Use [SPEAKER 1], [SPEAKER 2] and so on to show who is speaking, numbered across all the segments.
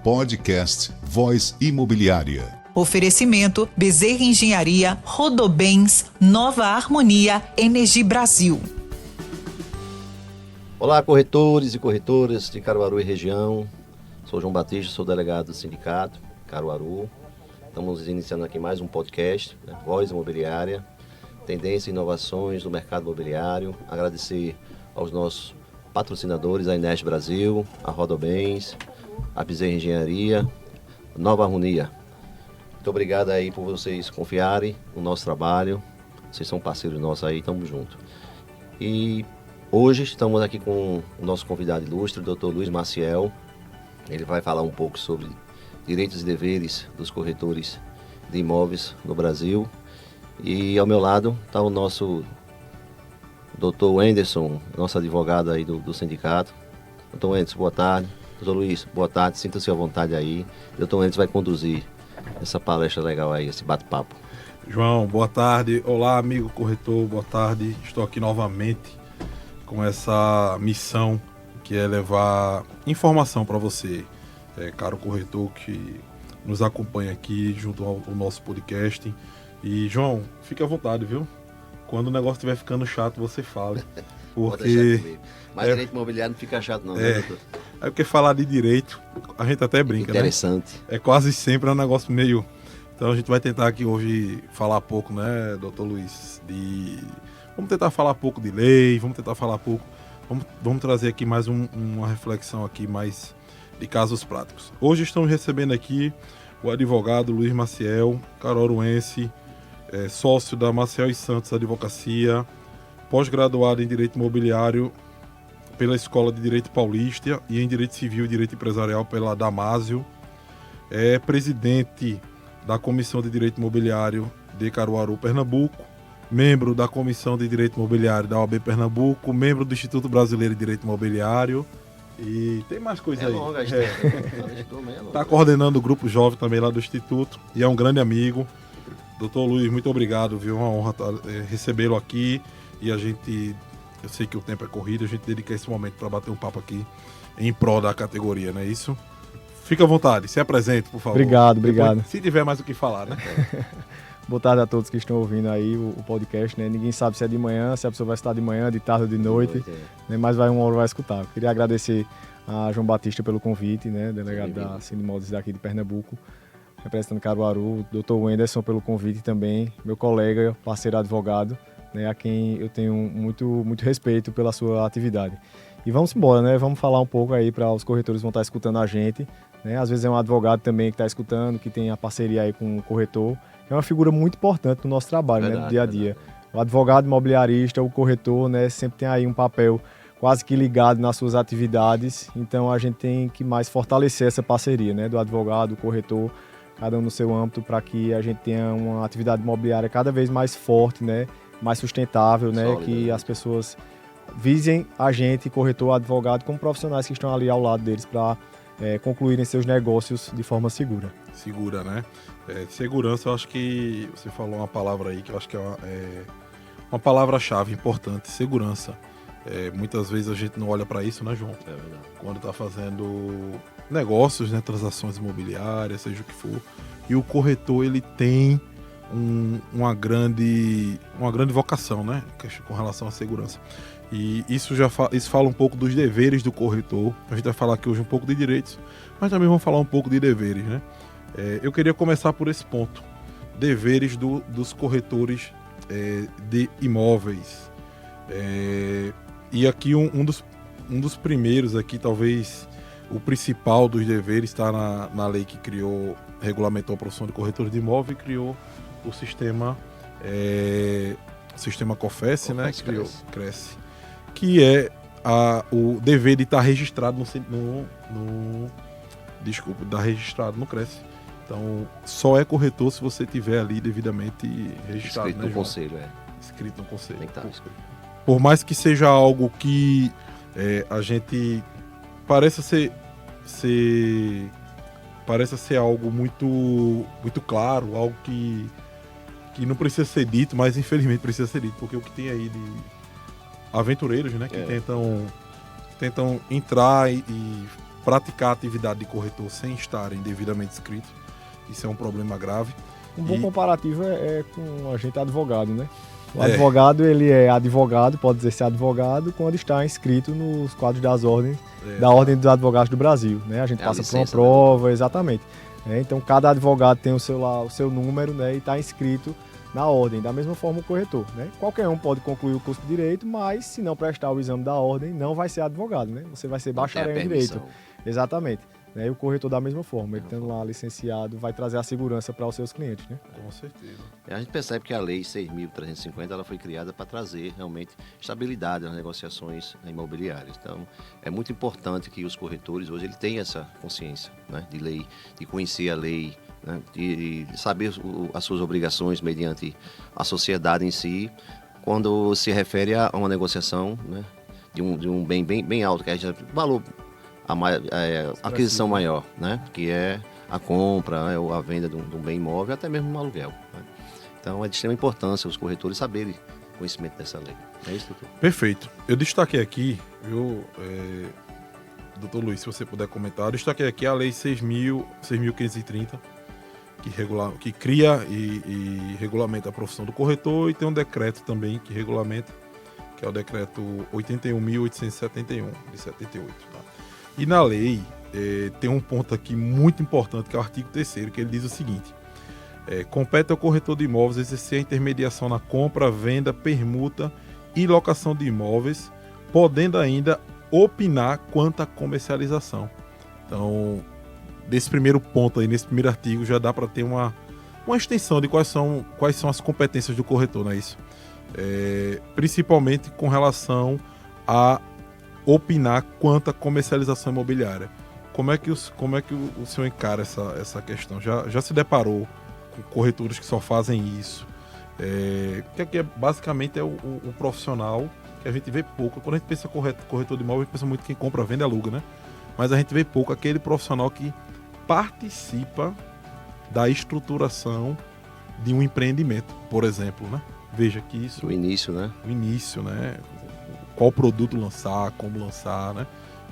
[SPEAKER 1] Podcast Voz Imobiliária.
[SPEAKER 2] Oferecimento Bezerra Engenharia, Rodobens, Nova Harmonia, Energia Brasil.
[SPEAKER 3] Olá, corretores e corretoras de Caruaru e região. Sou João Batista, sou delegado do sindicato Caruaru. Estamos iniciando aqui mais um podcast, Voz Imobiliária, tendências e inovações do mercado imobiliário. Agradecer aos nossos patrocinadores, a Energia Brasil, a Rodobens, a Bezerra Engenharia, Nova Harmonia. Muito obrigado aí por vocês confiarem no nosso trabalho. Vocês são parceiros nossos aí, estamos juntos. E hoje estamos aqui com o nosso convidado ilustre, o Dr. Luiz Maciel. Ele vai falar um pouco sobre direitos e deveres dos corretores de imóveis no Brasil. E ao meu lado está o nosso Dr. Wenderson, nosso advogado aí do sindicato. Dr. Wenderson, boa tarde. Dr. Luiz, boa tarde. Sinta-se à vontade aí. Dr. Wenderson vai conduzir essa palestra legal aí, esse bate-papo.
[SPEAKER 4] João, boa tarde. Olá, amigo corretor, boa tarde. Estou aqui novamente com essa missão que é levar informação para você, caro corretor que nos acompanha aqui junto ao nosso podcast. E, João, fique à vontade, viu? Quando o negócio estiver ficando chato, você fale. Porque
[SPEAKER 3] mas direito imobiliário não fica chato não, né, doutor?
[SPEAKER 4] É porque falar de direito, a gente até brinca,
[SPEAKER 3] interessante,
[SPEAKER 4] né? É quase sempre um negócio meio... Então a gente vai tentar aqui hoje falar pouco, né, doutor Luiz? Vamos tentar falar pouco de lei, vamos tentar falar pouco... Vamos trazer aqui mais uma reflexão aqui, mais de casos práticos. Hoje estamos recebendo aqui o advogado Luiz Maciel, caruaruense, sócio da Maciel e Santos Advocacia, pós-graduado em Direito Imobiliário pela Escola de Direito Paulista e em Direito Civil e Direito Empresarial pela Damásio. É presidente da Comissão de Direito Imobiliário de Caruaru, Pernambuco, membro da Comissão de Direito Imobiliário da OAB Pernambuco, membro do Instituto Brasileiro de Direito Imobiliário e tem mais coisa aí.
[SPEAKER 3] Longa,
[SPEAKER 4] Está coordenando o grupo jovem também lá do Instituto e é um grande amigo. Doutor Luiz, muito obrigado, viu? Uma honra recebê-lo aqui e eu sei que o tempo é corrido, a gente dedica esse momento para bater um papo aqui em prol da categoria, não é isso? Fique à vontade, se apresente, por favor.
[SPEAKER 5] Obrigado.
[SPEAKER 4] Depois, se tiver mais o que falar, né?
[SPEAKER 5] Boa tarde a todos que estão ouvindo aí o podcast, né? Ninguém sabe se é de manhã, se a pessoa vai estar de manhã, de tarde ou de noite, né? Mas uma hora vai escutar. Queria agradecer a João Batista pelo convite, né? Delegado da Sinimodes daqui de Pernambuco, representando Caruaru, o Dr. Wenderson pelo convite também, meu colega, parceiro advogado, né? A quem eu tenho muito respeito pela sua atividade. E vamos embora, né? Vamos falar um pouco aí para os corretores que vão estar escutando a gente, né? Às vezes é um advogado também que está escutando, que tem a parceria aí com o corretor. É uma figura muito importante no nosso trabalho, verdade, né, no dia a dia. Verdade. O advogado imobiliarista, o corretor, né, sempre tem aí um papel quase que ligado nas suas atividades. Então a gente tem que mais fortalecer essa parceria, né, do advogado, do corretor, cada um no seu âmbito, para que a gente tenha uma atividade imobiliária cada vez mais forte, né, mais sustentável, né, sólida, que as pessoas visem a gente, corretor, advogado, como profissionais que estão ali ao lado deles para concluírem seus negócios de forma segura.
[SPEAKER 4] Segura, né? Segurança, eu acho que você falou uma palavra aí que eu acho que é uma palavra-chave importante, segurança. Muitas vezes a gente não olha para isso, né, João?
[SPEAKER 3] É verdade.
[SPEAKER 4] Quando está fazendo negócios, né, transações imobiliárias, seja o que for, e o corretor ele tem uma grande vocação, né, com relação à segurança. E isso fala um pouco dos deveres do corretor. A gente vai falar aqui hoje um pouco de direitos, mas também vamos falar um pouco de deveres, né? Eu queria começar por esse ponto. Deveres dos corretores de imóveis. E aqui um dos primeiros aqui, talvez o principal dos deveres, está na lei que regulamentou a profissão de corretores de imóvel e criou o sistema COFES, né? Criou Cresce, que é o dever de estar registrado registrado no Cresce. Então, só é corretor se você tiver ali devidamente registrado.
[SPEAKER 3] Escrito no conselho,
[SPEAKER 4] Escrito no conselho.
[SPEAKER 3] Tem que estar escrito.
[SPEAKER 4] Por mais que seja algo que a gente pareça ser algo muito claro, algo que não precisa ser dito, mas infelizmente precisa ser dito, porque o que tem aí de aventureiros, né, que tentam entrar e praticar a atividade de corretor sem estarem devidamente inscritos. Isso é um problema grave.
[SPEAKER 5] Um bom comparativo é com a gente advogado, né? O advogado, ele é advogado, pode dizer ser advogado, quando está inscrito nos quadros das ordens, da Ordem dos Advogados do Brasil, né? A gente passa por uma prova, exatamente. Então, cada advogado tem o seu número, né? E está inscrito na ordem, da mesma forma o corretor, né? Qualquer um pode concluir o curso de Direito, mas se não prestar o exame da ordem, não vai ser advogado, né? Você vai ser bacharel em Direito. Exatamente. E o corretor da mesma forma, ele estando lá licenciado, vai trazer a segurança para os seus clientes, né?
[SPEAKER 4] Com certeza.
[SPEAKER 3] A gente percebe que a Lei 6.350 ela foi criada para trazer realmente estabilidade nas negociações imobiliárias. Então, é muito importante que os corretores hoje ele tenham essa consciência, né, de lei, de conhecer a lei, né, de saber as suas obrigações mediante a sociedade em si, quando se refere a uma negociação, né, de um bem bem alto, que a gente valor a aquisição maior, né? Que é a compra, né? Ou a venda de um bem imóvel, até mesmo um aluguel. Né? Então é de extrema importância os corretores saberem o conhecimento dessa lei. É isso, doutor?
[SPEAKER 4] Perfeito. Eu destaquei aqui, viu, doutor Luiz, se você puder comentar, eu destaquei aqui a Lei 6.530, que cria e regulamenta a profissão do corretor, e tem um decreto também que regulamenta, que é o decreto 81.871, de 78. Tá? E na lei tem um ponto aqui muito importante, que é o artigo 3º, que ele diz o seguinte: compete ao corretor de imóveis exercer a intermediação na compra, venda, permuta e locação de imóveis, podendo ainda opinar quanto à comercialização. Então, desse primeiro ponto aí, nesse primeiro artigo, já dá para ter uma extensão de quais são as competências do corretor, não é isso? Principalmente com relação a opinar quanto à comercialização imobiliária. Como é que o senhor encara essa questão? Já se deparou com corretores que só fazem isso? Que aqui basicamente é o profissional que a gente vê pouco. Quando a gente pensa corretor de imóvel, a gente pensa muito em quem compra, vende e aluga, né? Mas a gente vê pouco aquele profissional que participa da estruturação de um empreendimento, por exemplo, né? Veja que isso...
[SPEAKER 3] O início, né?
[SPEAKER 4] O início, né? Qual produto lançar, como lançar, né?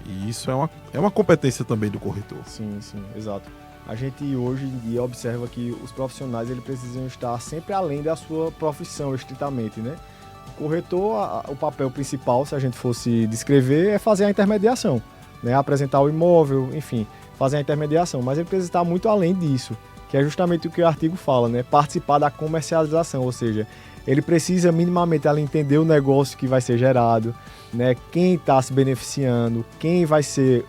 [SPEAKER 4] E isso é uma competência também do corretor.
[SPEAKER 5] Sim, exato. A gente hoje em dia observa que os profissionais eles precisam estar sempre além da sua profissão, estritamente, né? O corretor, o papel principal, se a gente fosse descrever, é fazer a intermediação, né? Apresentar o imóvel, enfim, fazer a intermediação. Mas ele precisa estar muito além disso, que é justamente o que o artigo fala, né? Participar da comercialização, ou seja, ele precisa minimamente entender o negócio que vai ser gerado, né? Quem está se beneficiando, quem vai ser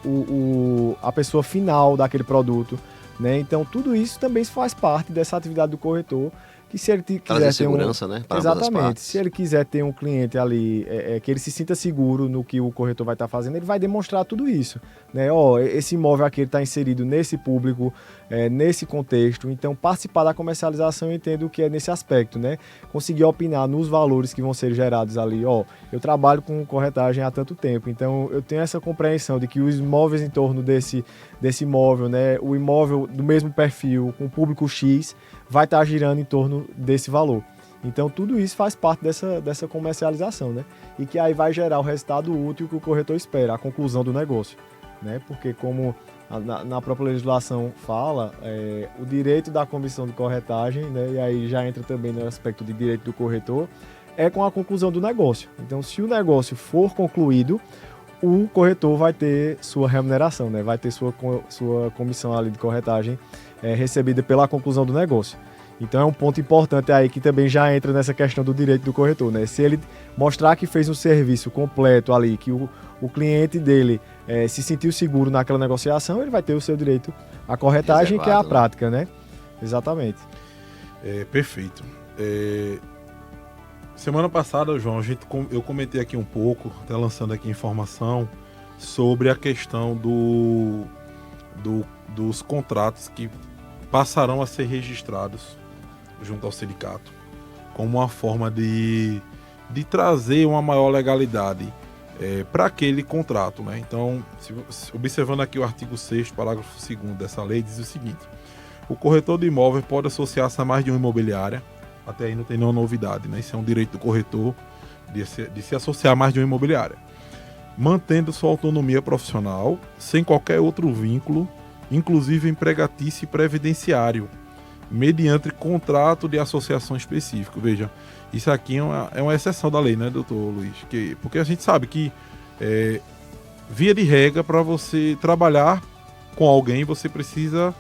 [SPEAKER 5] a pessoa final daquele produto, né? Então tudo isso também faz parte dessa atividade do corretor, que se ele quiser ter
[SPEAKER 3] segurança, né? Para
[SPEAKER 5] exatamente, se ele quiser ter um cliente ali, que ele se sinta seguro no que o corretor vai estar fazendo, ele vai demonstrar tudo isso, né? Esse imóvel aqui está inserido nesse público, nesse contexto, então participar da comercialização eu entendo que é nesse aspecto, né? Conseguir opinar nos valores que vão ser gerados ali, eu trabalho com corretagem há tanto tempo, então eu tenho essa compreensão de que os imóveis em torno desse imóvel, né? O imóvel do mesmo perfil, com o público X, vai estar girando em torno desse valor. Então tudo isso faz parte dessa comercialização, né? E que aí vai gerar o resultado útil que o corretor espera, a conclusão do negócio, né? Porque como na própria legislação fala, o direito da comissão de corretagem, né? E aí já entra também no aspecto de direito do corretor, é com a conclusão do negócio. Então se o negócio for concluído, o corretor vai ter sua remuneração, né? Vai ter sua comissão ali de corretagem recebida pela conclusão do negócio. Então é um ponto importante aí que também já entra nessa questão do direito do corretor, né? Se ele mostrar que fez um serviço completo ali, que o cliente dele se sentiu seguro naquela negociação, ele vai ter o seu direito à corretagem, reservado, que é a prática, né? Exatamente.
[SPEAKER 4] Perfeito. Semana passada, João, eu comentei aqui um pouco, até lançando aqui informação, sobre a questão dos contratos que passarão a ser registrados junto ao sindicato, como uma forma de trazer uma maior legalidade para aquele contrato, né? Então, observando aqui o artigo 6º, parágrafo 2º dessa lei, diz o seguinte: o corretor de imóvel pode associar-se a mais de uma imobiliária. Até aí não tem nenhuma novidade, né? Isso é um direito do corretor de se associar a mais de uma imobiliária. mantendo sua autonomia profissional, sem qualquer outro vínculo, inclusive empregatício e previdenciário, mediante contrato de associação específico. Veja, isso aqui é uma exceção da lei, né, doutor Luiz? Porque a gente sabe que, via de regra, para você trabalhar com alguém, você precisa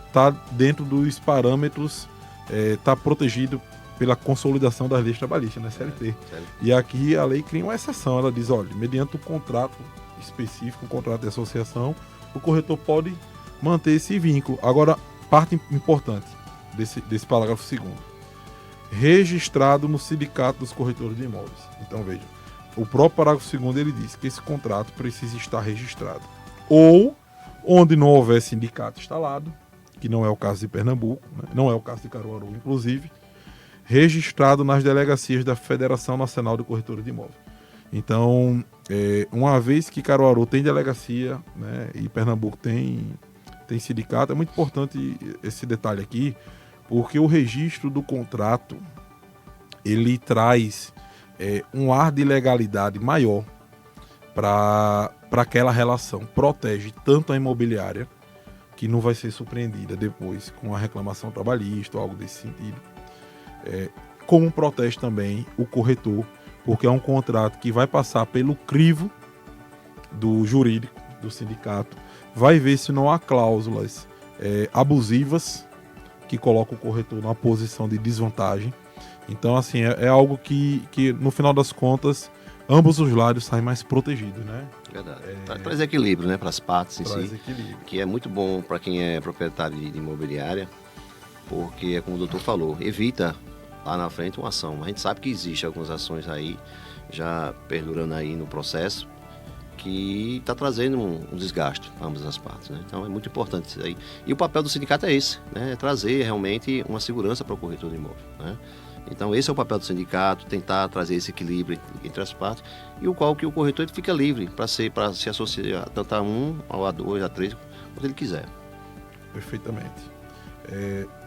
[SPEAKER 4] estar dentro dos parâmetros, estar protegido pela consolidação das leis trabalhistas, né, CLT. E aqui a lei cria uma exceção, ela diz, olha, mediante um contrato específico, um contrato de associação, o corretor pode manter esse vínculo. Agora, parte importante desse parágrafo 2º. Registrado no Sindicato dos Corretores de Imóveis. Então, veja, o próprio parágrafo 2º ele diz que esse contrato precisa estar registrado. Ou, onde não houver sindicato instalado, que não é o caso de Pernambuco, né? Não é o caso de Caruaru, inclusive, registrado nas delegacias da Federação Nacional de Corretores de Imóveis. Então, uma vez que Caruaru tem delegacia, né, e Pernambuco tem sindicato, é muito importante esse detalhe aqui, porque o registro do contrato ele traz um ar de legalidade maior para aquela relação, protege tanto a imobiliária, que não vai ser surpreendida depois com a reclamação trabalhista ou algo desse sentido, como protege também o corretor, porque é um contrato que vai passar pelo crivo do jurídico, do sindicato, vai ver se não há cláusulas abusivas que colocam o corretor numa posição de desvantagem. Então, assim, é algo que no final das contas, ambos os lados saem mais protegidos, né?
[SPEAKER 3] Verdade. Traz equilíbrio, né, para as partes em si,
[SPEAKER 4] equilíbrio.
[SPEAKER 3] Que é muito bom para quem é proprietário de imobiliária, porque, como o doutor falou, evita lá na frente uma ação. A gente sabe que existe algumas ações aí, já perdurando aí no processo, que está trazendo um desgaste para ambas as partes, né? Então é muito importante isso aí. E o papel do sindicato é esse, né? É trazer realmente uma segurança para o corretor de imóvel, né? Então esse é o papel do sindicato, tentar trazer esse equilíbrio entre as partes, e o qual que o corretor ele fica livre para se associar tanto a um, ao A2, A3, quando ele quiser.
[SPEAKER 4] Perfeitamente.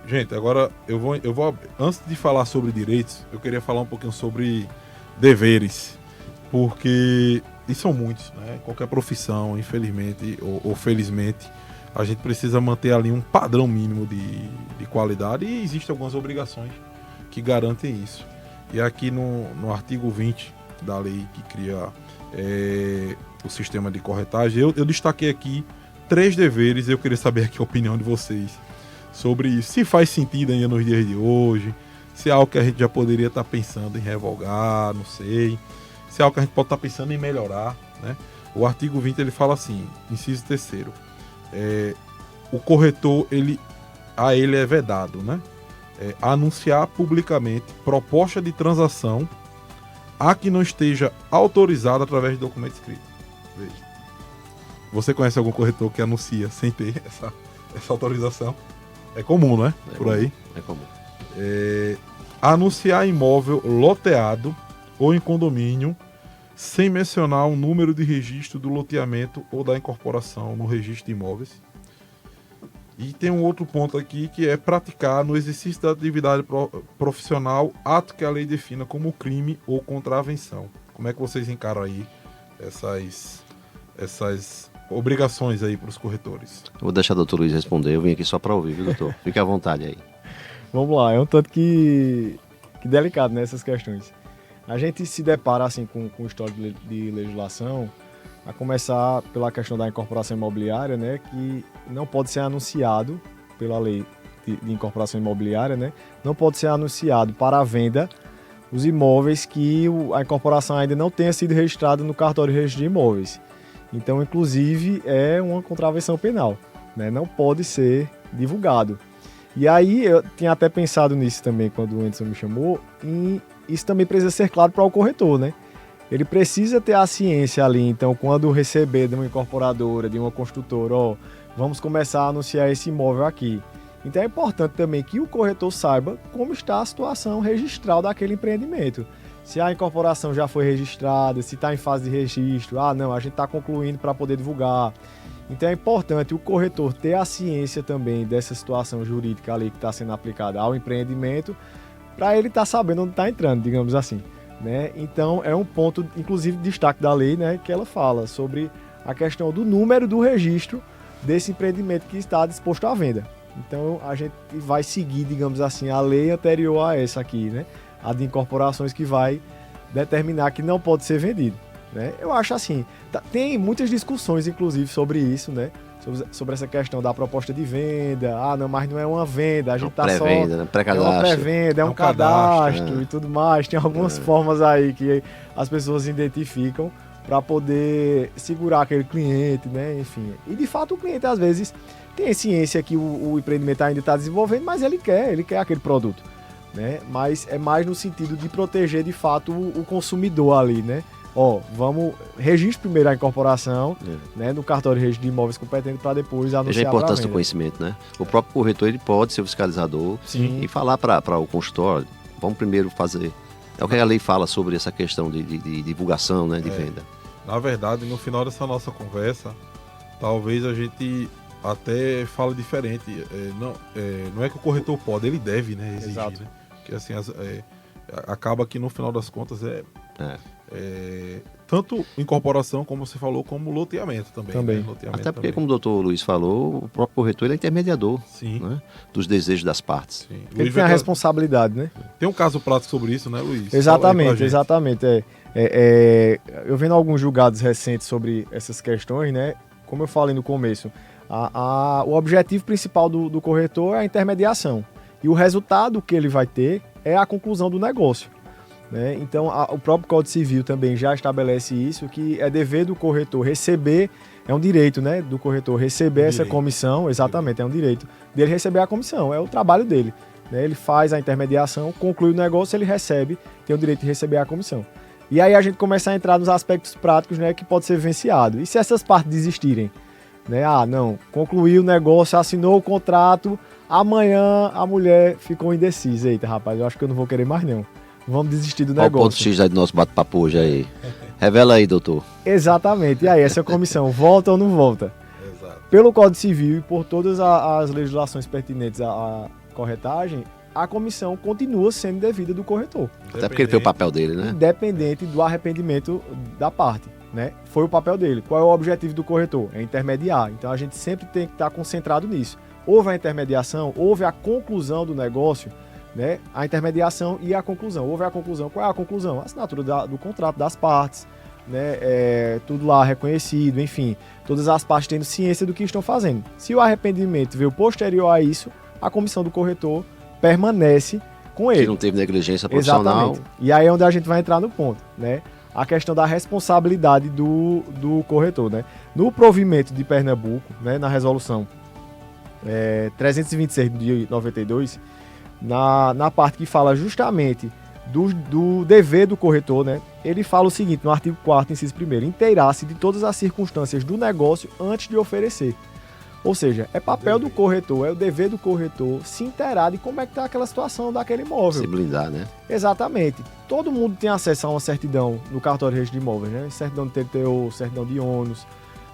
[SPEAKER 4] Gente, agora eu vou antes de falar sobre direitos, eu queria falar um pouquinho sobre deveres, porque e são muitos, né? Qualquer profissão, infelizmente ou felizmente, a gente precisa manter ali um padrão mínimo de qualidade, e existem algumas obrigações que garantem isso. E aqui no artigo 20 da lei que cria o sistema de corretagem, eu destaquei aqui 3 deveres, e eu queria saber aqui a opinião de vocês sobre isso. Se faz sentido ainda nos dias de hoje, se é algo que a gente já poderia estar pensando em revogar, não sei. Se é algo que a gente pode estar pensando em melhorar, né? O artigo 20 ele fala assim, inciso 3º, o corretor a ele é vedado, né? Anunciar publicamente proposta de transação a que não esteja autorizado através de documento escrito. Veja. Você conhece algum corretor que anuncia sem ter essa autorização? É comum, né? Por aí.
[SPEAKER 3] É comum.
[SPEAKER 4] Anunciar imóvel loteado ou em condomínio sem mencionar o número de registro do loteamento ou da incorporação no registro de imóveis. E tem um outro ponto aqui, que é praticar no exercício da atividade profissional ato que a lei defina como crime ou contravenção. Como é que vocês encaram aí essas obrigações aí para os corretores?
[SPEAKER 3] Eu vou deixar o doutor Luiz responder, eu vim aqui só para ouvir, viu, doutor? Fique à vontade aí.
[SPEAKER 5] Vamos lá, é um tanto que delicado nessas questões. A gente se depara assim com o histórico de legislação, a começar pela questão da incorporação imobiliária, né, que não pode ser anunciado pela lei de incorporação imobiliária, né, não pode ser anunciado para a venda os imóveis que a incorporação ainda não tenha sido registrada no cartório de registro de imóveis. Então, inclusive, é uma contravenção penal, né, não pode ser divulgado. E aí, eu tinha até pensado nisso também quando o Anderson me chamou, e isso também precisa ser claro para o corretor, né? Ele precisa ter a ciência ali, então, quando receber de uma incorporadora, de uma construtora, vamos começar a anunciar esse imóvel aqui. Então é importante também que o corretor saiba como está a situação registral daquele empreendimento. Se a incorporação já foi registrada, se está em fase de registro, não, a gente está concluindo para poder divulgar. Então é importante o corretor ter a ciência também dessa situação jurídica ali que está sendo aplicada ao empreendimento, para ele estar sabendo onde está entrando, digamos assim. né? Então é um ponto, inclusive, de destaque da lei, né, que ela fala sobre a questão do número do registro desse empreendimento que está disposto à venda. Então a gente vai seguir, digamos assim, a lei anterior a essa aqui, né? A de incorporações, que vai determinar que não pode ser vendido, né? Eu acho assim, tem muitas discussões, inclusive, sobre isso, né? Sobre essa questão da proposta de venda. Ah, não, mas não é uma venda, a gente tá só...
[SPEAKER 3] Pré-venda, né? Pré-cadastro.
[SPEAKER 5] É uma pré-venda, é um cadastro e tudo mais. Tem algumas formas aí que as pessoas identificam para poder segurar aquele cliente, né? Enfim. E de fato o cliente às vezes tem ciência que o empreendimento ainda está desenvolvendo, mas ele quer aquele produto, né? Mas é mais no sentido de proteger de fato o consumidor ali, né? Registre primeiro a incorporação, né, no cartório de registro de imóveis competente para depois anunciar.
[SPEAKER 3] Veja a importância do conhecimento, né? O próprio corretor, ele pode ser o fiscalizador.
[SPEAKER 5] Sim. E
[SPEAKER 3] falar para o consultor, vamos primeiro fazer... É o que a lei fala sobre essa questão de divulgação, né, de venda.
[SPEAKER 4] Na verdade, no final dessa nossa conversa, talvez a gente até fale diferente. Não é que o corretor pode, ele deve, né, exigir.
[SPEAKER 5] Exato.
[SPEAKER 4] Né? Porque assim, acaba que no final das contas tanto incorporação, como você falou, como loteamento também. Né? Loteamento
[SPEAKER 3] até porque,
[SPEAKER 4] também.
[SPEAKER 3] como o doutor Luiz falou, o próprio corretor, ele é intermediador, né, dos desejos das partes.
[SPEAKER 4] Sim.
[SPEAKER 5] Ele tem a responsabilidade, né?
[SPEAKER 4] Tem um caso prático sobre isso, né, Luiz?
[SPEAKER 5] Exatamente. Eu vendo alguns julgados recentes sobre essas questões, né? Como eu falei no começo, o objetivo principal do corretor é a intermediação. E o resultado que ele vai ter é a conclusão do negócio, né? Então, o próprio Código Civil também já estabelece isso, que é dever do corretor receber, é um direito, né, do corretor receber essa comissão, exatamente, é um direito dele receber a comissão, é o trabalho dele, né? Ele faz a intermediação, conclui o negócio, ele recebe, tem o direito de receber a comissão. E aí a gente começa a entrar nos aspectos práticos, né, que pode ser vivenciado. E se essas partes desistirem? Né? Concluiu o negócio, assinou o contrato, amanhã a mulher ficou indecisa. Eita, rapaz, eu acho que eu não vou querer mais não. Vamos desistir do negócio.
[SPEAKER 3] Qual o ponto X aí do nosso bate-papo hoje aí? Revela aí, doutor.
[SPEAKER 5] Exatamente. E aí, essa comissão volta ou não volta?
[SPEAKER 4] Exato.
[SPEAKER 5] Pelo Código Civil e por todas as legislações pertinentes à corretagem, a comissão continua sendo devida do corretor.
[SPEAKER 3] Até porque ele tem o papel dele, né?
[SPEAKER 5] Independente do arrependimento da parte, né? Foi o papel dele. Qual é o objetivo do corretor? É intermediar. Então a gente sempre tem que estar concentrado nisso. Houve a intermediação, houve a conclusão do negócio, né? A intermediação e a conclusão. Houve a conclusão. Qual é a conclusão? A assinatura do contrato das partes, né? Tudo lá reconhecido, enfim. Todas as partes tendo ciência do que estão fazendo. Se o arrependimento veio posterior a isso, a comissão do corretor permanece com ele.
[SPEAKER 3] Que não teve negligência profissional.
[SPEAKER 5] Exatamente. E aí é onde a gente vai entrar no ponto, né? A questão da responsabilidade do corretor, né? No provimento de Pernambuco, né, na resolução 326 de 92, na parte que fala justamente do dever do corretor, né, ele fala o seguinte, no artigo 4º, inciso 1º, inteirar-se de todas as circunstâncias do negócio antes de oferecer. Ou seja, é papel do corretor, é o dever do corretor se inteirar de como é que está aquela situação daquele imóvel.
[SPEAKER 3] Se blindar, né?
[SPEAKER 5] Exatamente. Todo mundo tem acesso a uma certidão no cartório de registro de imóveis, né? Certidão de TTO, certidão de ônus,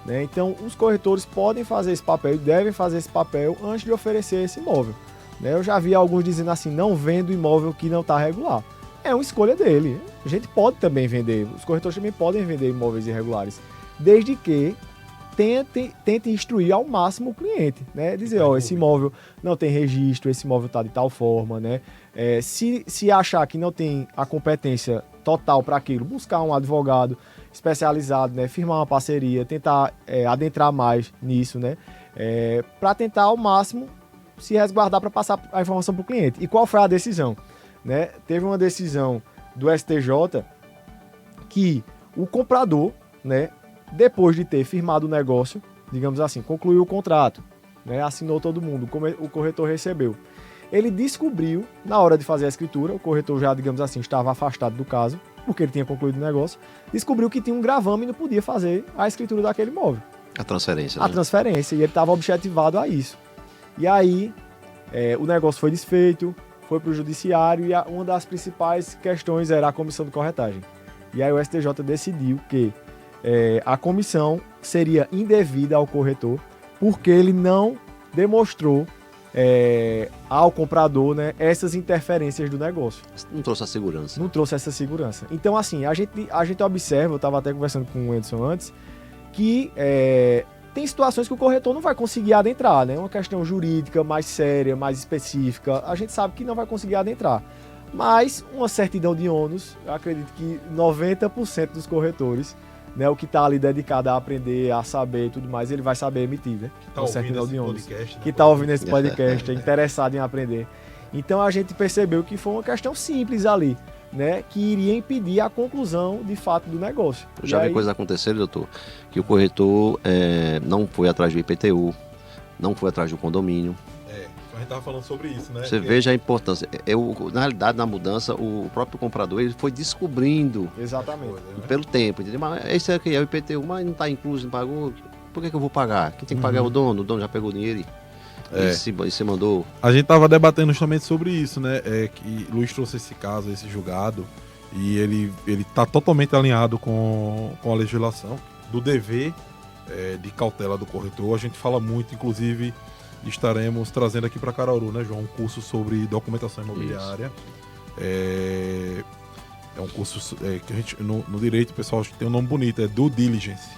[SPEAKER 5] né? Então, os corretores podem fazer esse papel e devem fazer esse papel antes de oferecer esse imóvel, né? Eu já vi alguns dizendo assim, não vendo imóvel que não está regular. É uma escolha dele. A gente pode também vender, os corretores também podem vender imóveis irregulares, desde que tente instruir ao máximo o cliente, né? Dizer, esse imóvel não tem registro, esse imóvel está de tal forma, né? Se achar que não tem a competência total para aquilo, buscar um advogado especializado, né? Firmar uma parceria, tentar adentrar mais nisso, né? Para tentar ao máximo se resguardar para passar a informação para o cliente. E qual foi a decisão? Né? Teve uma decisão do STJ que o comprador, né, depois de ter firmado o negócio, digamos assim, concluiu o contrato, né, assinou todo mundo, o corretor recebeu. Ele descobriu, na hora de fazer a escritura, o corretor já, digamos assim, estava afastado do caso, porque ele tinha concluído o negócio, descobriu que tinha um gravame e não podia fazer a escritura daquele imóvel.
[SPEAKER 3] A transferência,
[SPEAKER 5] A transferência, e ele estava objetivado a isso. E aí, o negócio foi desfeito, foi para o judiciário, e uma das principais questões era a comissão de corretagem. E aí o STJ decidiu que a comissão seria indevida ao corretor porque ele não demonstrou ao comprador, né, essas interferências do negócio.
[SPEAKER 3] Não trouxe a segurança.
[SPEAKER 5] Não trouxe essa segurança. Então, assim, a gente observa, eu estava até conversando com o Edson antes, que tem situações que o corretor não vai conseguir adentrar, né? Uma questão jurídica mais séria, mais específica, a gente sabe que não vai conseguir adentrar. Mas uma certidão de ônus, eu acredito que 90% dos corretores, né, o que está ali dedicado a aprender, a saber e tudo mais, ele vai saber emitir, né?
[SPEAKER 4] Tá
[SPEAKER 5] Uma certidão de ônus.
[SPEAKER 4] podcast, né?
[SPEAKER 5] Que está ouvindo esse podcast, é interessado em aprender. Então a gente percebeu que foi uma questão simples ali, né, que iria impedir a conclusão de fato do negócio.
[SPEAKER 3] Eu já vi coisas acontecerem, doutor, que o corretor não foi atrás do IPTU, não foi atrás do condomínio.
[SPEAKER 4] A gente estava falando sobre isso, né?
[SPEAKER 3] Você veja a importância. Na realidade, na mudança, o próprio comprador ele foi descobrindo
[SPEAKER 5] Exatamente.
[SPEAKER 3] pelo tempo, entendeu? Mas esse aqui é o IPTU, mas não está incluso, não pagou. Por que eu vou pagar? Quem tem que pagar é o dono já pegou o dinheiro e você mandou.
[SPEAKER 4] A gente estava debatendo justamente sobre isso, né? Que Luiz trouxe esse caso, esse julgado, e ele está totalmente alinhado com a legislação do dever de cautela do corretor. A gente fala muito, inclusive, estaremos trazendo aqui para Caruaru, né, João, um curso sobre documentação imobiliária. É um curso que a gente, no direito, pessoal, tem um nome bonito, é due diligence.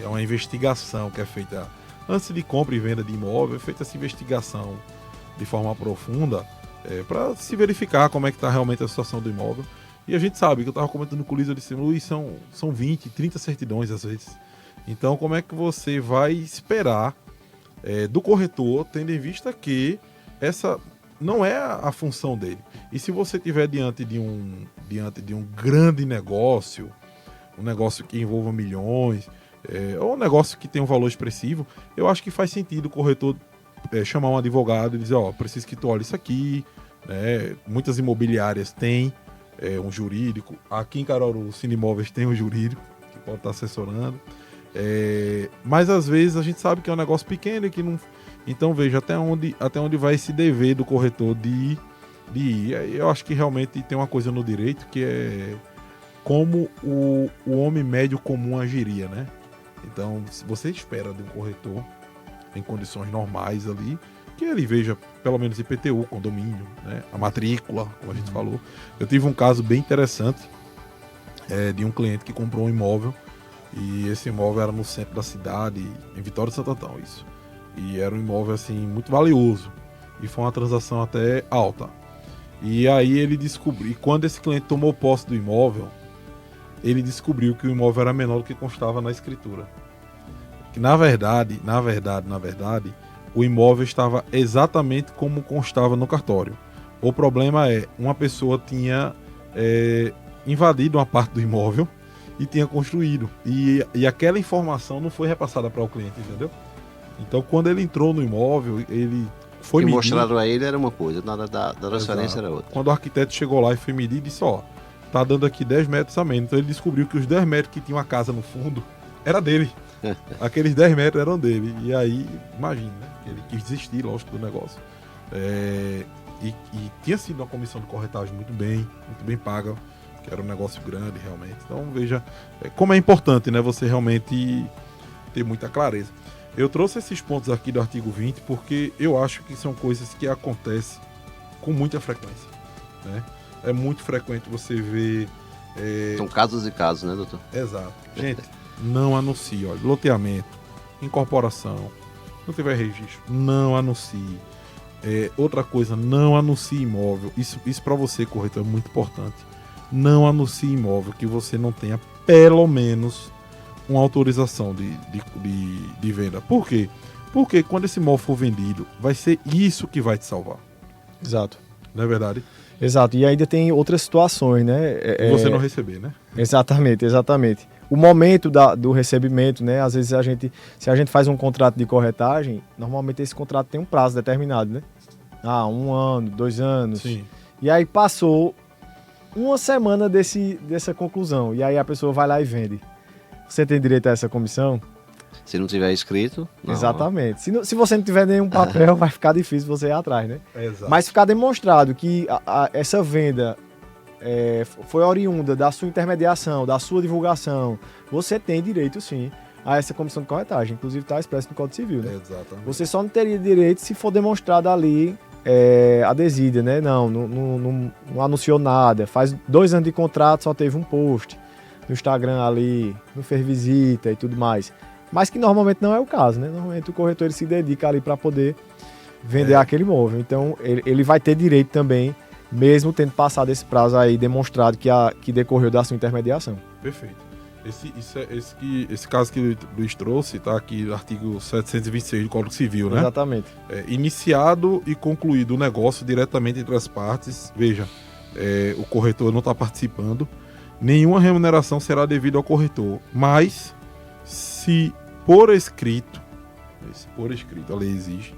[SPEAKER 4] É uma investigação que é feita antes de compra e venda de imóvel, é feita essa investigação de forma profunda para se verificar como é que está realmente a situação do imóvel. E a gente sabe, que eu estava comentando com o Luiz, eu disse, Luiz, são 20, 30 certidões às vezes. Então, como é que você vai esperar do corretor, tendo em vista que essa não é a função dele? E se você estiver diante de um grande negócio, um negócio que envolva milhões, ou um negócio que tem um valor expressivo, eu acho que faz sentido o corretor chamar um advogado e dizer, preciso que tu olhe isso aqui, né? Muitas imobiliárias têm um jurídico, aqui em Caruaru o Cine Imóveis tem um jurídico que pode estar assessorando. Mas às vezes a gente sabe que é um negócio pequeno e que não. Então veja até onde vai esse dever do corretor de ir. Eu acho que realmente tem uma coisa no direito que é como o homem médio comum agiria, né? Então, se você espera de um corretor em condições normais ali, que ele veja pelo menos IPTU, condomínio, né? A matrícula, como a gente falou. Eu tive um caso bem interessante de um cliente que comprou um imóvel. E esse imóvel era no centro da cidade, em Vitória de Santo Antão, isso. E era um imóvel, assim, muito valioso. E foi uma transação até alta. E aí ele descobriu, e quando esse cliente tomou posse do imóvel, ele descobriu que o imóvel era menor do que constava na escritura. Que na verdade, o imóvel estava exatamente como constava no cartório. O problema uma pessoa tinha invadido uma parte do imóvel e tinha construído. E aquela informação não foi repassada para o cliente, entendeu? Então, quando ele entrou no imóvel, ele foi medir.
[SPEAKER 3] Mostraram a ele era uma coisa, na hora da transferência era outra.
[SPEAKER 4] Quando o arquiteto chegou lá e foi medir, disse, tá dando aqui 10 metros a menos. Então ele descobriu que os 10 metros que tinha uma casa no fundo era dele. Aqueles 10 metros eram dele. E aí, imagina, né? Ele quis desistir, lógico, do negócio. E tinha sido uma comissão de corretagem muito bem paga, que era um negócio grande realmente. Então veja como é importante, né, você realmente ter muita clareza. Eu trouxe esses pontos aqui do artigo 20 porque eu acho que são coisas que acontecem com muita frequência, né? É muito frequente você ver...
[SPEAKER 3] São casos e casos, né, doutor?
[SPEAKER 4] Exato. Gente, não anuncie, olha, loteamento, incorporação, não tiver registro, não anuncie. Outra coisa, não anuncie imóvel. Isso para você, corretor, é muito importante. Não anuncie imóvel que você não tenha pelo menos uma autorização de venda. Por quê? Porque quando esse imóvel for vendido, vai ser isso que vai te salvar.
[SPEAKER 5] Exato.
[SPEAKER 4] Não é verdade?
[SPEAKER 5] Exato. E ainda tem outras situações, né?
[SPEAKER 4] Você não receber, né?
[SPEAKER 5] Exatamente. O momento do recebimento, né? Às vezes se a gente faz um contrato de corretagem, normalmente esse contrato tem um prazo determinado, né? 1 ano, 2 anos.
[SPEAKER 4] Sim.
[SPEAKER 5] E aí passou uma semana dessa conclusão. E aí a pessoa vai lá e vende. Você tem direito a essa comissão?
[SPEAKER 3] Se não tiver escrito... Não.
[SPEAKER 5] Exatamente. Se você não tiver nenhum papel, vai ficar difícil você ir atrás, né?
[SPEAKER 4] Exato.
[SPEAKER 5] Mas ficar demonstrado que essa venda foi oriunda da sua intermediação, da sua divulgação, você tem direito, sim, a essa comissão de corretagem. Inclusive está expresso no Código Civil, né?
[SPEAKER 4] Exatamente.
[SPEAKER 5] Você só não teria direito se for demonstrado ali a desídia, né? Não anunciou nada. Faz 2 anos de contrato, só teve um post no Instagram ali, não fez visita e tudo mais. Mas que normalmente não é o caso, né? Normalmente o corretor ele se dedica ali para poder vender aquele imóvel. Então ele vai ter direito também, mesmo tendo passado esse prazo aí demonstrado que decorreu da sua intermediação.
[SPEAKER 4] Perfeito. Esse caso que o Luiz trouxe está aqui no artigo 726 do Código Civil, né?
[SPEAKER 5] Exatamente.
[SPEAKER 4] Iniciado e concluído o negócio diretamente entre as partes, veja, o corretor não está participando, nenhuma remuneração será devida ao corretor, mas se por escrito, a lei exige,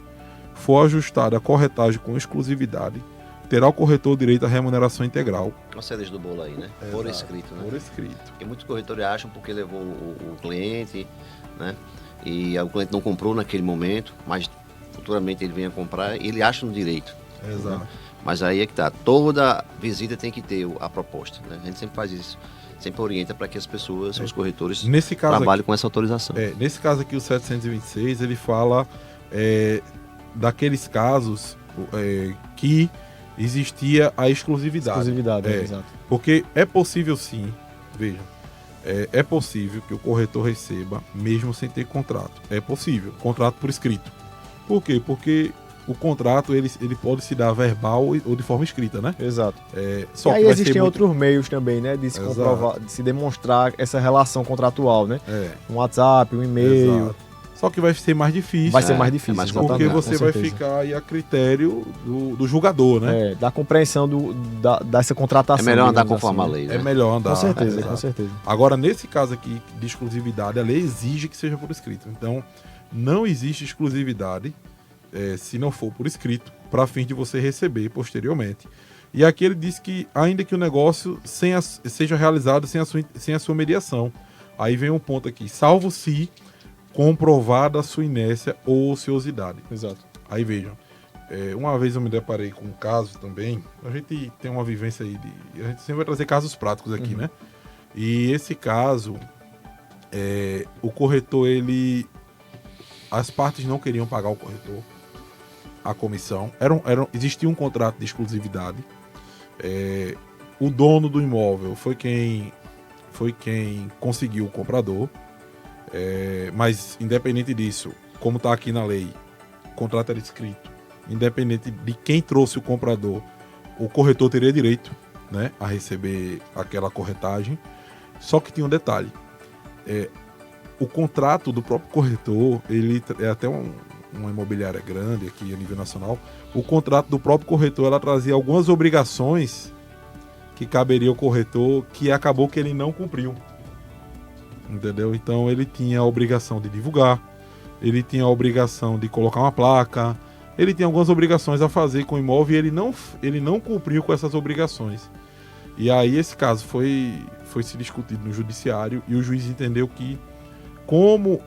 [SPEAKER 4] for ajustada a corretagem com exclusividade, terá o corretor direito à remuneração integral.
[SPEAKER 3] Uma cereja do bolo aí, né? Por escrito, né?
[SPEAKER 4] Por escrito.
[SPEAKER 3] Porque muitos corretores acham porque levou o cliente, né? E o cliente não comprou naquele momento, mas futuramente ele venha comprar, ele acha no direito.
[SPEAKER 4] Exato.
[SPEAKER 3] Né? Mas aí é que tá, toda visita tem que ter a proposta, né? A gente sempre faz isso, sempre orienta para que as pessoas, os corretores, trabalhem com essa autorização.
[SPEAKER 4] Nesse caso aqui, o 726, ele fala daqueles casos que existia a exclusividade.
[SPEAKER 5] Exato.
[SPEAKER 4] Porque é possível sim, veja, é possível que o corretor receba mesmo sem ter contrato. É possível, contrato por escrito. Por quê? Porque o contrato ele pode se dar verbal ou de forma escrita, né?
[SPEAKER 5] Exato.
[SPEAKER 4] Só
[SPEAKER 5] e aí
[SPEAKER 4] que
[SPEAKER 5] existem outros meios também, né? De se comprovar, de se demonstrar essa relação contratual, né? Um WhatsApp, um e-mail.
[SPEAKER 4] Exato. Só que vai ser mais difícil.
[SPEAKER 5] Vai ser mais difícil,
[SPEAKER 3] mais
[SPEAKER 4] porque você vai ficar aí a critério do julgador, né?
[SPEAKER 5] Da compreensão dessa contratação.
[SPEAKER 3] É melhor andar
[SPEAKER 5] assim,
[SPEAKER 3] conforme a lei, né?
[SPEAKER 4] É melhor andar.
[SPEAKER 5] Com certeza, com certeza.
[SPEAKER 4] Agora, nesse caso aqui de exclusividade, a lei exige que seja por escrito. Então, não existe exclusividade se não for por escrito, para fim de você receber posteriormente. E aqui ele diz que, ainda que o negócio seja realizado sem a sua mediação. Aí vem um ponto aqui, salvo se comprovada a sua inércia ou ociosidade.
[SPEAKER 5] Exato.
[SPEAKER 4] Aí vejam, uma vez eu me deparei com um caso também, a gente tem uma vivência aí, a gente sempre vai trazer casos práticos aqui, né? E esse caso, o corretor, as partes não queriam pagar o corretor, a comissão, existia um contrato de exclusividade, o dono do imóvel foi quem conseguiu o comprador, mas independente disso, como está aqui na lei, o contrato era escrito, independente de quem trouxe o comprador, o corretor teria direito, né, a receber aquela corretagem. Só que tinha um detalhe, o contrato do próprio corretor, ele é até uma imobiliária grande aqui a nível nacional, o contrato do próprio corretor, ela trazia algumas obrigações que caberia ao corretor, que acabou que ele não cumpriu. Entendeu? Então ele tinha a obrigação de divulgar, ele tinha a obrigação de colocar uma placa, ele tinha algumas obrigações a fazer com o imóvel e ele não cumpriu com essas obrigações. E aí esse caso foi se discutido no judiciário e o juiz entendeu que, como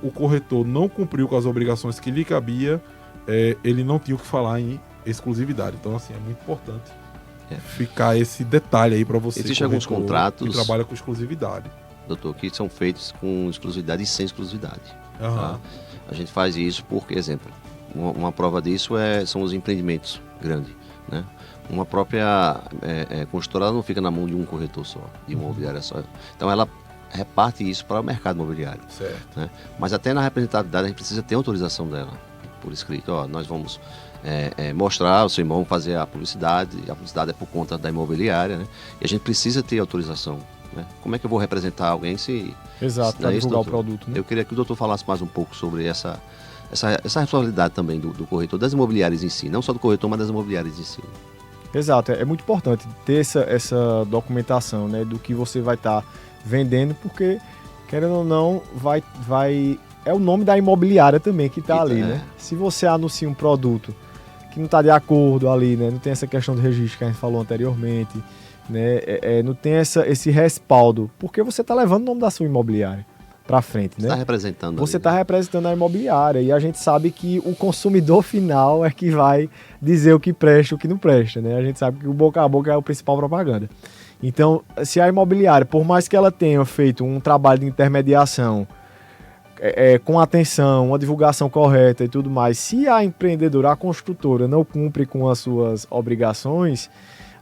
[SPEAKER 4] o corretor não cumpriu com as obrigações que lhe cabia, ele não tinha o que falar em exclusividade. Então, assim, é muito importante ficar esse detalhe aí para você.
[SPEAKER 3] Existem alguns contratos
[SPEAKER 4] que trabalha com exclusividade,
[SPEAKER 3] doutor, que são feitos com exclusividade e sem exclusividade.
[SPEAKER 4] Uhum.
[SPEAKER 3] Tá? A gente faz isso porque, exemplo, uma prova disso são os empreendimentos grandes, né? Uma própria construtora não fica na mão de um corretor só, de uma imobiliária só. Então ela reparte isso para o mercado imobiliário.
[SPEAKER 4] Certo.
[SPEAKER 3] Né? Mas até na representatividade a gente precisa ter autorização dela, por escrito. Nós vamos mostrar o seu imóvel, fazer a publicidade é por conta da imobiliária, né? E a gente precisa ter autorização. Né? Como é que eu vou representar alguém se...
[SPEAKER 5] Exato, para divulgar o produto. Né?
[SPEAKER 3] Eu queria que o doutor falasse mais um pouco sobre essa responsabilidade também do corretor, das imobiliárias em si, não só do corretor, mas das imobiliárias em si.
[SPEAKER 5] Exato, é muito importante ter essa documentação, né, do que você vai estar vendendo, porque, querendo ou não, é o nome da imobiliária também que está ali, né? Se você anuncia um produto que não está de acordo ali, né, não tem essa questão do registro que a gente falou anteriormente, né, não tem esse respaldo, porque você está levando o nome da sua imobiliária para frente, né?
[SPEAKER 3] Você está representando.
[SPEAKER 5] Você está representando a imobiliária e a gente sabe que o consumidor final é que vai dizer o que presta e o que não presta, né? A gente sabe que o boca a boca é a principal propaganda. Então, se a imobiliária, por mais que ela tenha feito um trabalho de intermediação com atenção, uma divulgação correta e tudo mais, se a empreendedora, a construtora, não cumpre com as suas obrigações,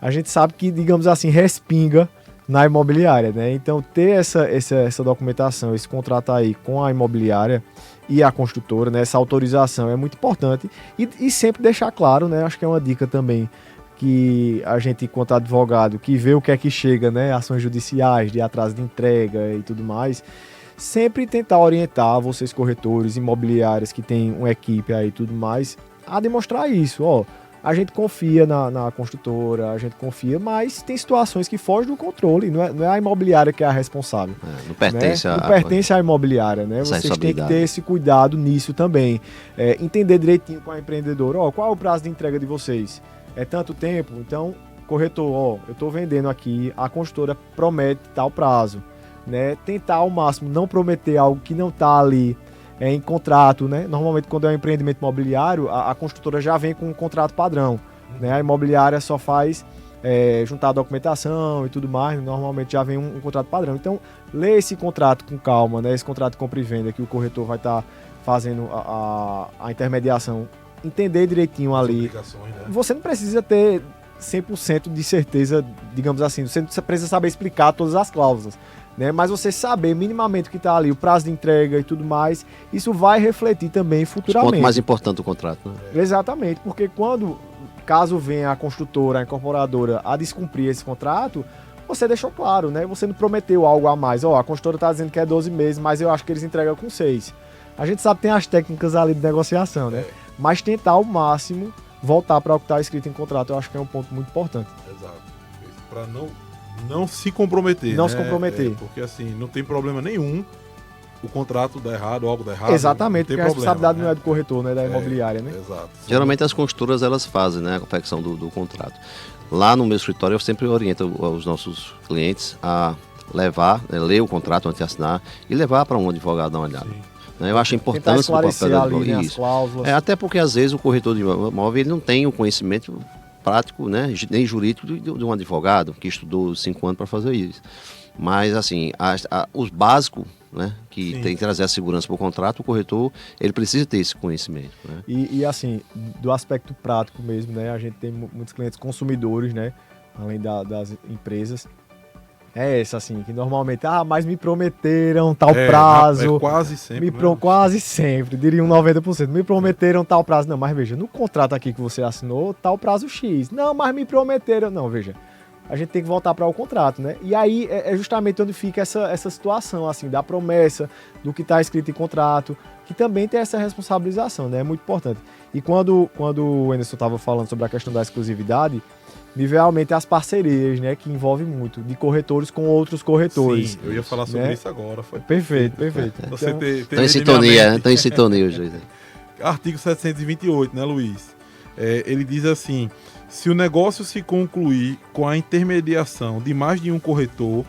[SPEAKER 5] a gente sabe que, digamos assim, respinga na imobiliária, né? Então, ter essa documentação, esse contrato aí com a imobiliária e a construtora, né? Essa autorização é muito importante e sempre deixar claro, né? Acho que é uma dica também que a gente, enquanto advogado, que vê o que é que chega, né? Ações judiciais, de atraso de entrega e tudo mais, sempre tentar orientar vocês corretores, imobiliários que tem uma equipe aí e tudo mais, a demonstrar isso, ó. A gente confia na construtora, a gente confia, mas tem situações que fogem do controle, não é a imobiliária que é a responsável.
[SPEAKER 3] Não pertence,
[SPEAKER 5] né? Não pertence à imobiliária, né? Vocês têm que ter esse cuidado nisso também. Entender direitinho com a empreendedora, ó, qual é o prazo de entrega de vocês? É tanto tempo? Então, corretor, ó, eu estou vendendo aqui, a construtora promete tal prazo. Né? Tentar ao máximo não prometer algo que não está ali em contrato, né? Normalmente quando é um empreendimento imobiliário, a construtora já vem com um contrato padrão, né? A imobiliária só faz juntar a documentação e tudo mais, normalmente já vem um contrato padrão. Então, lê esse contrato com calma, né? Esse contrato de compra e venda que o corretor vai estar fazendo a intermediação, entender direitinho ali.
[SPEAKER 4] Né?
[SPEAKER 5] Você não precisa ter 100% de certeza, digamos assim, você não precisa saber explicar todas as cláusulas, né? Mas você saber minimamente o que está ali, o prazo de entrega e tudo mais, isso vai refletir também futuramente. O
[SPEAKER 3] ponto mais importante do contrato, né?
[SPEAKER 5] Exatamente, porque caso venha a construtora, a incorporadora a descumprir esse contrato, você deixou claro, né? Você não prometeu algo a mais. Ó, a construtora está dizendo que é 12 meses, mas eu acho que eles entregam com 6. A gente sabe que tem as técnicas ali de negociação, né? Mas tentar ao máximo voltar para o que está escrito em contrato, eu acho que é um ponto muito importante.
[SPEAKER 4] Exato. Para não se comprometer.
[SPEAKER 5] Não se comprometer.
[SPEAKER 4] Porque assim, não tem problema nenhum o contrato dar errado ou algo dar errado.
[SPEAKER 5] Exatamente, porque a responsabilidade
[SPEAKER 4] né?
[SPEAKER 5] não é do corretor, né? Da imobiliária, né?
[SPEAKER 4] Exato.
[SPEAKER 3] Geralmente as construtoras, elas fazem, né, a confecção do contrato. Lá no meu escritório, eu sempre oriento os nossos clientes a levar, ler o contrato antes de assinar e levar para um advogado dar uma olhada. Eu acho importante o papel do advogado.
[SPEAKER 5] Ali, né, as cláusulas.
[SPEAKER 3] Até porque às vezes o corretor de imóvel ele não tem o conhecimento prático, né, nem jurídico de um advogado que estudou 5 anos para fazer isso. Mas assim, os básicos, né, que tem que trazer a segurança para o contrato, o corretor ele precisa ter esse conhecimento. Né?
[SPEAKER 5] E assim, do aspecto prático mesmo, né, a gente tem muitos clientes consumidores, né, além das empresas. É essa, assim, que normalmente, mas me prometeram tal prazo.
[SPEAKER 4] Quase sempre.
[SPEAKER 5] Quase sempre, diria 90%. Me prometeram tal prazo. Não, mas veja, no contrato aqui que você assinou, tal prazo X. Não, mas me prometeram. Não, veja, a gente tem que voltar para o contrato, né? E aí é justamente onde fica essa situação, assim, da promessa, do que está escrito em contrato, que também tem essa responsabilização, né? É muito importante. E quando o Anderson estava falando sobre a questão da exclusividade, me veio à mente as parcerias, né, que envolvem muito, de corretores com outros corretores.
[SPEAKER 4] Sim, eu ia falar sobre isso agora. Foi
[SPEAKER 5] perfeito.
[SPEAKER 3] Você então, em sintonia, estão em sintonia os dois.
[SPEAKER 4] Artigo 728, né, Luiz? Ele diz assim: se o negócio se concluir com a intermediação de mais de um corretor,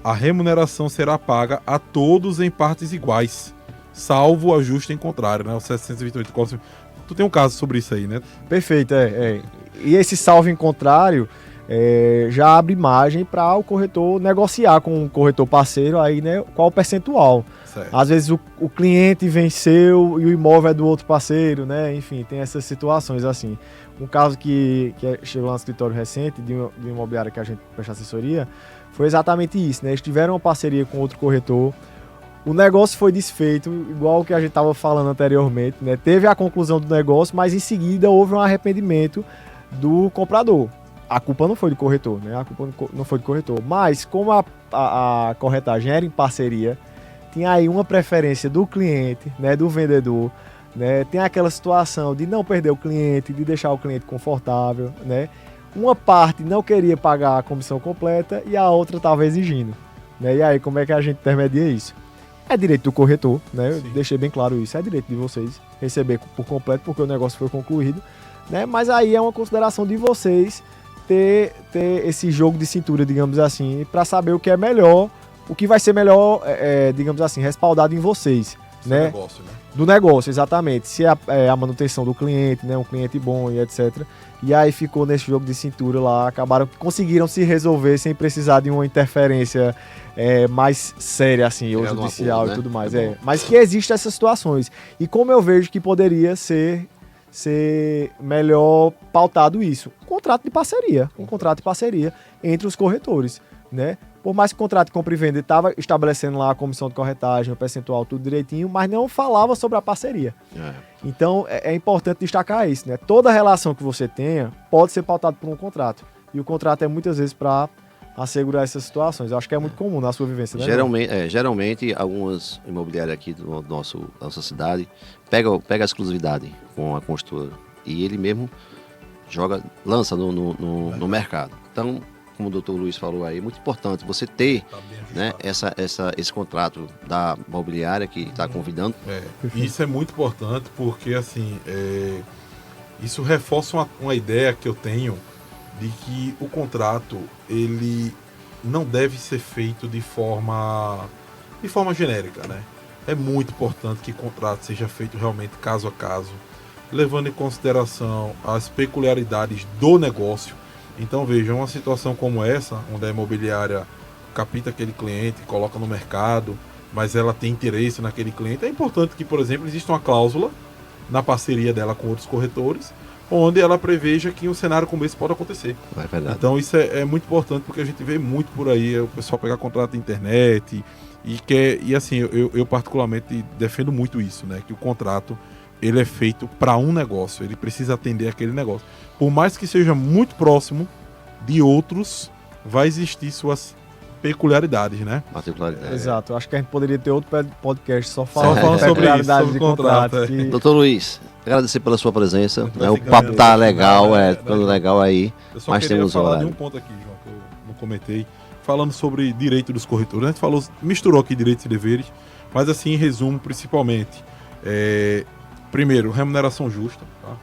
[SPEAKER 4] a remuneração será paga a todos em partes iguais, salvo ajuste em contrário, né? O 728. Tu tem um caso sobre isso aí, né?
[SPEAKER 5] Perfeito, E esse salvo em contrário já abre margem para o corretor negociar com o corretor parceiro aí, né, qual o percentual.
[SPEAKER 4] Certo.
[SPEAKER 5] Às vezes o cliente venceu e o imóvel é do outro parceiro, né? Enfim, tem essas situações assim. Um caso que chegou lá no escritório recente de uma imobiliária que a gente presta assessoria foi exatamente isso, né? Eles tiveram uma parceria com outro corretor. O negócio foi desfeito, igual o que a gente estava falando anteriormente, né? Teve a conclusão do negócio, mas em seguida houve um arrependimento do comprador. A culpa não foi do corretor, né? A culpa não foi do corretor. Mas como a corretagem era em parceria, tinha aí uma preferência do cliente, né? Do vendedor, né? Tem aquela situação de não perder o cliente, de deixar o cliente confortável, né? Uma parte não queria pagar a comissão completa e a outra estava exigindo, né? E aí, como é que a gente intermedia isso? É direito do corretor, né? Eu deixei bem claro isso. É direito de vocês receber por completo, porque o negócio foi concluído, né? Mas aí é uma consideração de vocês ter esse jogo de cintura, digamos assim, para saber o que vai ser melhor, digamos assim, respaldado em vocês, né?
[SPEAKER 4] Negócio, né?
[SPEAKER 5] Do negócio, exatamente. Se é a manutenção do cliente, né? Um cliente bom e etc. E aí ficou nesse jogo de cintura lá, conseguiram se resolver sem precisar de uma interferência mais séria, assim, ou judicial e tudo mais. Mas que existem essas situações. E como eu vejo que poderia ser melhor pautado isso? Um contrato de parceria entre os corretores, né? Por mais que o contrato de compra e venda estava estabelecendo lá a comissão de corretagem, o percentual, tudo direitinho, mas não falava sobre a parceria. Então, é importante destacar isso, né? Toda relação que você tenha pode ser pautada por um contrato. E o contrato é muitas vezes para assegurar essas situações. Eu acho que é muito comum na sua vivência, né?
[SPEAKER 3] Geralmente, algumas imobiliárias aqui da nossa cidade pega a exclusividade com a construtora e ele mesmo lança no mercado. Então, como o doutor Luiz falou aí, é muito importante você ter, né, esse contrato da imobiliária que está convidando.
[SPEAKER 4] Isso é muito importante porque, assim, isso reforça uma ideia que eu tenho de que o contrato, ele não deve ser feito de forma genérica, né? É muito importante que o contrato seja feito realmente caso a caso, levando em consideração as peculiaridades do negócio. Então, veja, uma situação como essa, onde a imobiliária capta aquele cliente, coloca no mercado, mas ela tem interesse naquele cliente, é importante que, por exemplo, exista uma cláusula na parceria dela com outros corretores, onde ela preveja que um cenário como esse pode acontecer.
[SPEAKER 3] É verdade.
[SPEAKER 4] Então, isso é muito importante, porque a gente vê muito por aí o pessoal pegar contrato na internet e assim, eu particularmente defendo muito isso, né? Que o contrato, ele é feito para um negócio, ele precisa atender aquele negócio. Por mais que seja muito próximo de outros, vai existir suas peculiaridades, né?
[SPEAKER 5] Exato, acho que a gente poderia ter outro podcast só falando
[SPEAKER 4] sobre isso, sobre
[SPEAKER 5] de
[SPEAKER 4] contrato.
[SPEAKER 3] Doutor Luiz, agradecer pela sua presença, né? O papo tá legal, ficando legal aí, mas temos
[SPEAKER 4] falar
[SPEAKER 3] horário.
[SPEAKER 4] de um ponto aqui, João, que eu não comentei, falando sobre direito dos corretores. A gente misturou aqui direitos e deveres, mas assim, em resumo, principalmente, primeiro, remuneração justa, tá?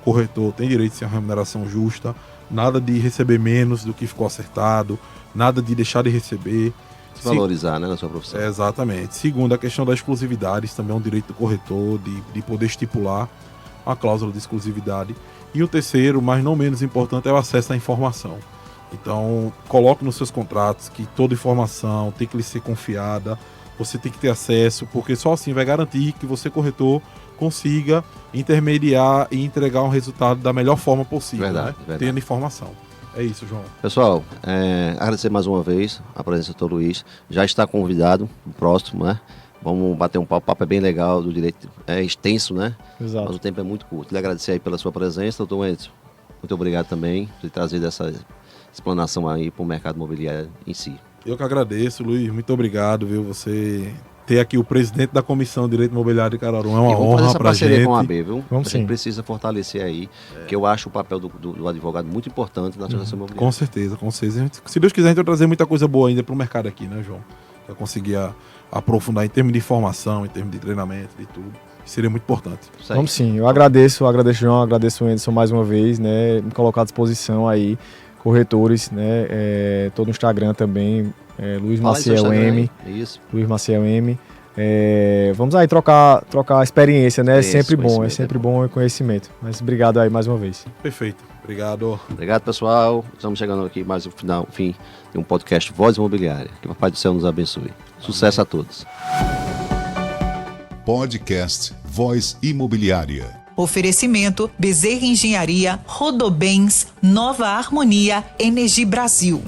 [SPEAKER 4] O corretor tem direito de ser uma remuneração justa, nada de receber menos do que ficou acertado, nada de deixar de receber.
[SPEAKER 3] Se valorizar, né, na sua profissão.
[SPEAKER 4] Exatamente. Segundo, a questão da exclusividade, isso também é um direito do corretor de poder estipular a cláusula de exclusividade. E o terceiro, mas não menos importante, é o acesso à informação. Então, coloque nos seus contratos que toda informação tem que lhe ser confiada, você tem que ter acesso, porque só assim vai garantir que você, corretor, consiga intermediar e entregar um resultado da melhor forma possível,
[SPEAKER 3] verdade.
[SPEAKER 4] Tendo informação. É isso, João.
[SPEAKER 3] Pessoal, agradecer mais uma vez a presença do Dr. Luiz. Já está convidado no próximo, né? Vamos bater um papo. O papo é bem legal, do direito é extenso, né?
[SPEAKER 5] Exato.
[SPEAKER 3] Mas o tempo é muito curto. Lhe agradecer aí pela sua presença, doutor Edson. Muito obrigado também por ter trazido essa explanação aí para o mercado imobiliário em si.
[SPEAKER 4] Eu que agradeço, Luiz. Muito obrigado, viu? Você ter aqui o presidente da Comissão de Direito Imobiliário de Caruaru é uma honra pra gente.
[SPEAKER 3] Com a AB, viu?
[SPEAKER 5] Vamos
[SPEAKER 3] a gente
[SPEAKER 5] sim.
[SPEAKER 3] precisa fortalecer aí, que eu acho o papel do advogado muito importante na transação imobiliária.
[SPEAKER 4] Com certeza, com certeza. Se Deus quiser, a gente vai trazer muita coisa boa ainda para o mercado aqui, né, João? Para conseguir aprofundar em termos de formação, em termos de treinamento, de tudo. Seria muito importante.
[SPEAKER 5] Vamos sim. Eu agradeço, João, agradeço o Anderson mais uma vez, né? Me colocar à disposição aí, corretores, né? Tô no Instagram também, Luiz Maciel M.
[SPEAKER 3] Isso.
[SPEAKER 5] Luiz Maciel M. Vamos aí trocar experiência, né? É sempre bom o conhecimento. Mas obrigado aí mais uma vez.
[SPEAKER 4] Perfeito. Obrigado.
[SPEAKER 3] Obrigado, pessoal. Estamos chegando aqui mais no fim de um podcast Voz Imobiliária. Que o Papai do Céu nos abençoe. Sucesso a todos.
[SPEAKER 1] Podcast Voz Imobiliária.
[SPEAKER 2] Oferecimento Bezerra Engenharia, Rodobens, Nova Harmonia, Energia Brasil.